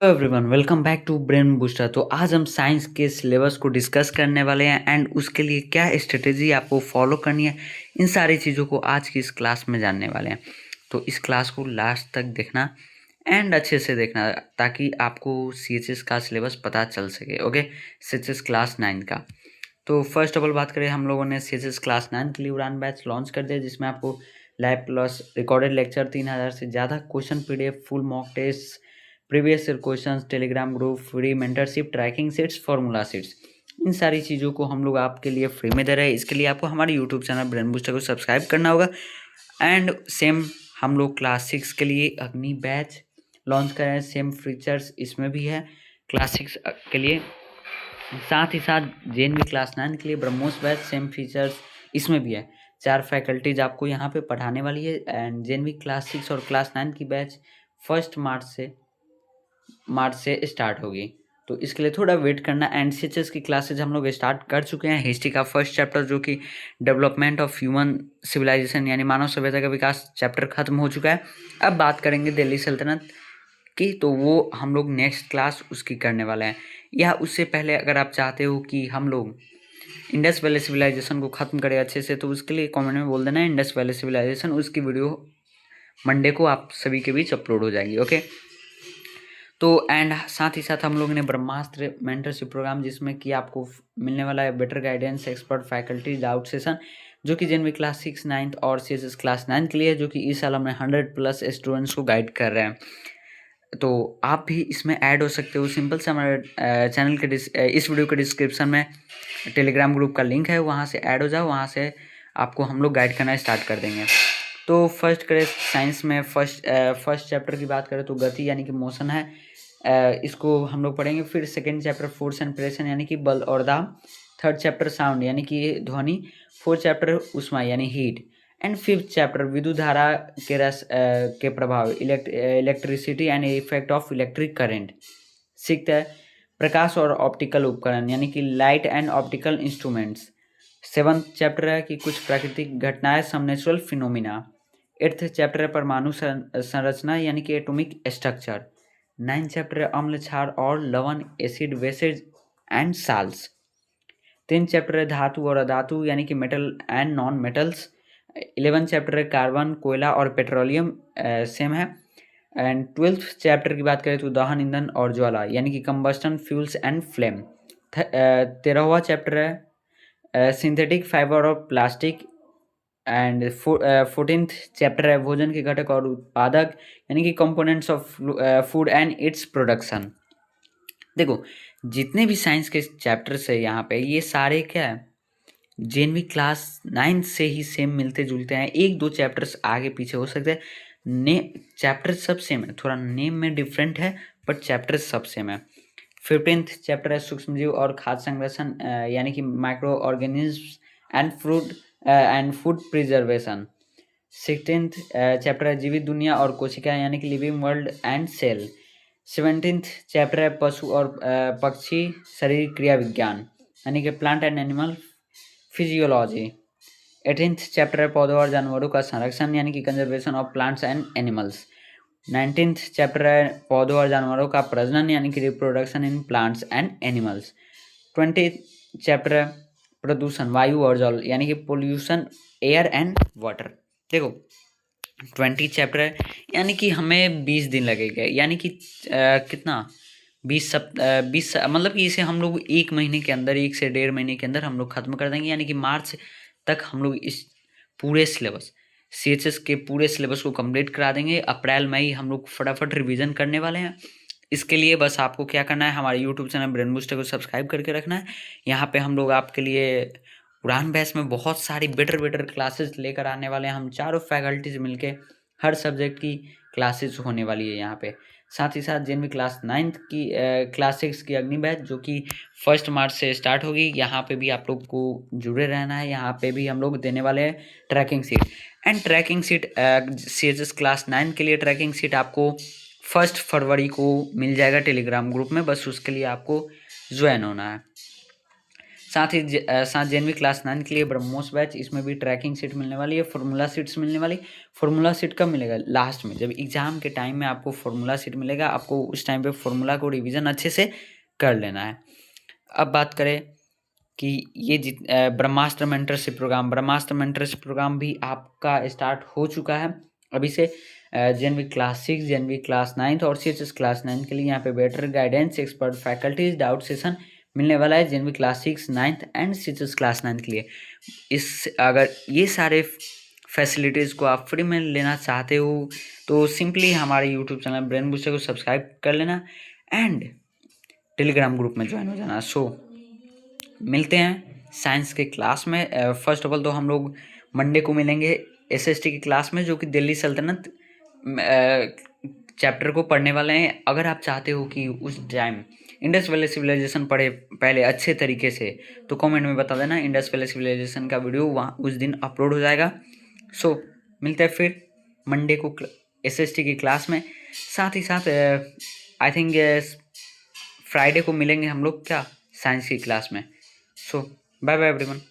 Hello everyone, welcome back to brain booster. तो आज हम साइंस के सिलेबस को डिस्कस करने वाले हैं एंड उसके लिए क्या स्ट्रेटेजी आपको फॉलो करनी है, इन सारी चीज़ों को आज की इस क्लास में जानने वाले हैं। तो इस क्लास को लास्ट तक देखना एंड अच्छे से देखना ताकि आपको सीएचएस का सिलेबस पता चल सके। ओके, सीएचएस क्लास 9 का। तो फर्स्ट ऑफ ऑल बात करें, हम लोगों ने सीएचएस क्लास 9 के लिए उड़ान बैच लॉन्च कर दिया, जिसमें आपको लाइव प्लस रिकॉर्डेड लेक्चर 3000 से ज़्यादा question PDF, full mock test, previous year questions, Telegram group, free mentorship, tracking sheets, formula sheets, इन सारी चीज़ों को हम लोग आपके लिए फ्री में दे रहे हैं। इसके लिए आपको हमारे यूट्यूब चैनल ब्रेन बूस्टर को सब्सक्राइब करना होगा। एंड सेम हम लोग क्लास 6 के लिए अग्नि बैच लॉन्च कर रहे हैं, सेम फीचर्स इसमें भी है क्लास 6 के लिए। साथ ही साथ जेएनवी क्लास 9 के लिए ब्रह्मोस बैच, सेम फीचर्स इसमें भी है। 4 फैकल्टीज आपको यहाँ पे पढ़ाने वाली है एंड जेएनवी क्लास 6 और क्लास 9 की बैच 1 मार्च से स्टार्ट होगी। तो इसके लिए थोड़ा वेट करना। एंड सीएचएस की क्लासेज हम लोग स्टार्ट कर चुके हैं। हिस्ट्री का फर्स्ट चैप्टर जो कि डेवलपमेंट ऑफ ह्यूमन सिविलाइजेशन यानी मानव सभ्यता का विकास चैप्टर खत्म हो चुका है। अब बात करेंगे दिल्ली सल्तनत की, तो वो हम लोग नेक्स्ट क्लास उसकी करने वाले हैं। या उससे पहले अगर आप चाहते हो कि हम लोग इंडस वैली सिविलाइजेशन को ख़त्म करें अच्छे से, तो उसके लिए कमेंट में बोल देना इंडस वैली सिविलाइजेशन। उसकी वीडियो मंडे को आप सभी के बीच अपलोड हो जाएगी। ओके, तो एंड साथ ही साथ हम लोगों ने ब्रह्मास्त्र मेंटरशिप प्रोग्राम, जिसमें कि आपको मिलने वाला है better guidance, expert faculty, doubt session, जो कि जेनवी क्लास 6, 9 और सीएसएस क्लास 9 के लिए, जो कि इस साल हमने 100+ स्टूडेंट्स को गाइड कर रहे हैं। तो आप भी इसमें ऐड हो सकते हो। सिंपल से हमारे चैनल के इस वीडियो के डिस्क्रिप्शन में टेलीग्राम ग्रुप का लिंक है, वहाँ से ऐड हो जाओ, वहाँ से आपको हम लोग गाइड करना स्टार्ट कर देंगे। तो फर्स्ट करें साइंस में, फर्स्ट चैप्टर की बात करें तो गति यानी कि मोशन है, इसको हम लोग पढ़ेंगे। फिर second chapter force and pressure यानी कि बल और दाब। थर्ड चैप्टर साउंड यानी कि ध्वनि। फोर्थ चैप्टर ऊष्मा यानी हीट। एंड फिफ्थ चैप्टर विद्युत धारा के रस के प्रभाव, electricity and effect of electric current. Sixth है प्रकाश और ऑप्टिकल उपकरण यानी कि light and optical instruments. Seventh chapter है कि कुछ प्राकृतिक घटनाएं, some natural phenomena. Eighth chapter है परमाणु संरचना यानी कि एटॉमिक स्ट्रक्चर। नाइन्थ चैप्टर है अम्ल, क्षार और लवण, acid, bases and salts. 10th chapter है धातु और अधातु यानी कि metal and non metals. 11th chapter है कार्बन, कोयला और पेट्रोलियम, सेम है। एंड 12th चैप्टर की बात करें तो दहन, ईंधन और ज्वाला यानी कि कंबस्टन, फ्यूल्स एंड फ्लेम। 13वां चैप्टर है सिंथेटिक फाइबर और प्लास्टिक। एंड 14th चैप्टर है भोजन के घटक और उत्पादक यानी कि components of food and its production. देखो, जितने भी साइंस के चैप्टर्स है यहाँ पे, ये सारे क्या है, जेनवी क्लास 9 से ही सेम मिलते जुलते हैं। एक दो चैप्टर्स आगे पीछे हो सकते हैं, ने चैप्टर सब सेम है, थोड़ा नेम में डिफरेंट है बट चैप्टर सब सेम है। 15th चैप्टर है सूक्ष्मजीव और खाद्य संरक्षण यानी कि microorganism and food preservation. 16th chapter है जीवित दुनिया और कोशिका यानी कि living world and cell. 17th chapter है पशु और पक्षी शरीर क्रिया विज्ञान यानी कि plant and animal physiology. 18th chapter है पौधों और जानवरों का संरक्षण यानी कि conservation of plants and animals. 19th chapter है पौधों और जानवरों का प्रजनन यानी कि reproduction in plants and animals. 20th chapter है प्रदूषण, वायु और जल यानी कि पोल्यूशन, एयर एंड वाटर। देखो, 20 चैप्टर है यानी कि हमें 20 दिन लगेगा, यानी कि कितना 20 मतलब कि इसे हम लोग 1 महीने के अंदर, 1 से 1.5 महीने के अंदर हम लोग खत्म कर देंगे। यानी कि मार्च तक हम लोग इस पूरे सिलेबस, सीएचएस के पूरे सिलेबस को कंप्लीट करा देंगे। अप्रैल मई हम लोग फटाफट रिवीजन करने वाले हैं। इसके लिए बस आपको क्या करना है, हमारे यूट्यूब चैनल ब्रेन बूस्टर को सब्सक्राइब करके रखना है। यहाँ पे हम लोग आपके लिए उड़ान बैच में बहुत सारी बेटर क्लासेस लेकर आने वाले हैं। हम चारों फैकल्टीज मिलके हर सब्जेक्ट की क्लासेस होने वाली है यहाँ पे। साथ ही साथ जिनमें क्लास 9 की क्लास 6 की अग्नि बैच जो कि 1 मार्च से स्टार्ट होगी, यहाँ पे भी आप लोग को जुड़े रहना है। यहाँ पे भी हम लोग देने वाले हैं tracking sheet. And tracking sheet CHS class 9 के लिए ट्रैकिंग सीट आपको 1 फरवरी को मिल जाएगा टेलीग्राम ग्रुप में। बस उसके लिए आपको ज्वाइन होना है। साथ ही साथ जेनवी क्लास 9 के लिए ब्रह्मोस बैच, इसमें भी ट्रैकिंग सीट मिलने वाली है, फार्मूला सीट्स मिलने वाली। फार्मूला सीट कब मिलेगा? लास्ट में, जब एग्जाम के टाइम में आपको फार्मूला सीट मिलेगा, आपको उस टाइम पे फार्मूला को रिवीजन अच्छे से कर लेना है। अब बात करें कि ये ब्रह्मास्त्र मेंटरशिप प्रोग्राम भी आपका स्टार्ट हो चुका है अभी से। जेनवी क्लास 6, जेनवी क्लास 9 और CHS क्लास 9 के लिए यहाँ पे better guidance, expert faculties, doubt session मिलने वाला है JNV class 6, 9th and CHS class 9 के लिए। अगर ये सारे फैसिलिटीज़ को आप फ्री में लेना चाहते हो तो सिंपली हमारे यूट्यूब चैनल ब्रेन बूस्टर को सब्सक्राइब कर लेना एंड टेलीग्राम ग्रुप में ज्वाइन हो जाना। सो मिलते हैं साइंस के क्लास में। फर्स्ट ऑफ ऑल तो हम लोग मंडे को मिलेंगे SST की क्लास में, जो कि दिल्ली सल्तनत चैप्टर को पढ़ने वाले हैं। अगर आप चाहते हो कि उस टाइम इंडस वैली सिविलाइजेशन पढ़े पहले अच्छे तरीके से, तो कमेंट में बता देना, इंडस वैली सिविलाइजेशन का वीडियो वहाँ उस दिन अपलोड हो जाएगा। सो मिलते हैं फिर मंडे को SST की क्लास में। साथ ही साथ आई थिंक फ्राइडे को मिलेंगे हम लोग क्या, साइंस की क्लास में। सो बाय बाय एवरीवन।